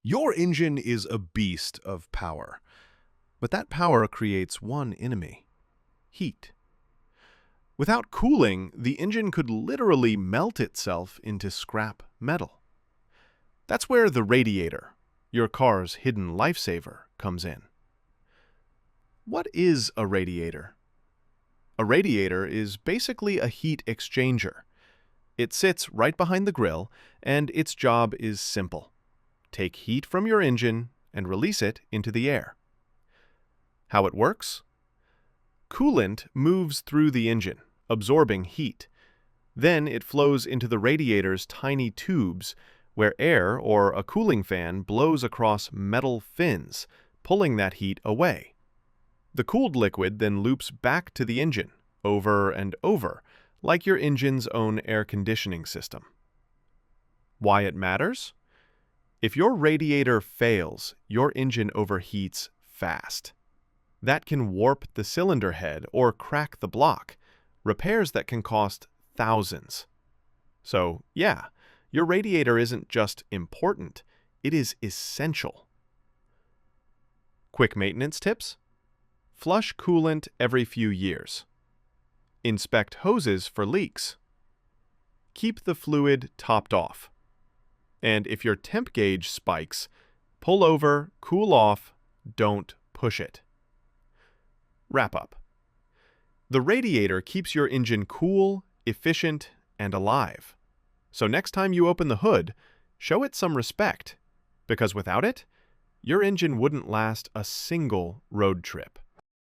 Your engine is a beast of power, but that power creates one enemy: heat. Without cooling, the engine could literally melt itself into scrap metal. That's where the radiator, your car's hidden lifesaver, comes in. What is a radiator? A radiator is basically a heat exchanger. It sits right behind the grill, and its job is simple: take heat from your engine and release it into the air. How it works? Coolant moves through the engine, absorbing heat. Then it flows into the radiator's tiny tubes, where air or a cooling fan blows across metal fins, pulling that heat away. The cooled liquid then loops back to the engine, over and over, like your engine's own air conditioning system. Why it matters? If your radiator fails, your engine overheats fast. That can warp the cylinder head or crack the block, repairs that can cost thousands. So, yeah, your radiator isn't just important, it is essential. Quick maintenance tips: flush coolant every few years. Inspect hoses for leaks. Keep the fluid topped off. And if your temp gauge spikes, pull over, cool off, don't push it. Wrap up. The radiator keeps your engine cool, efficient, and alive. So next time you open the hood, show it some respect, because without it, your engine wouldn't last a single road trip.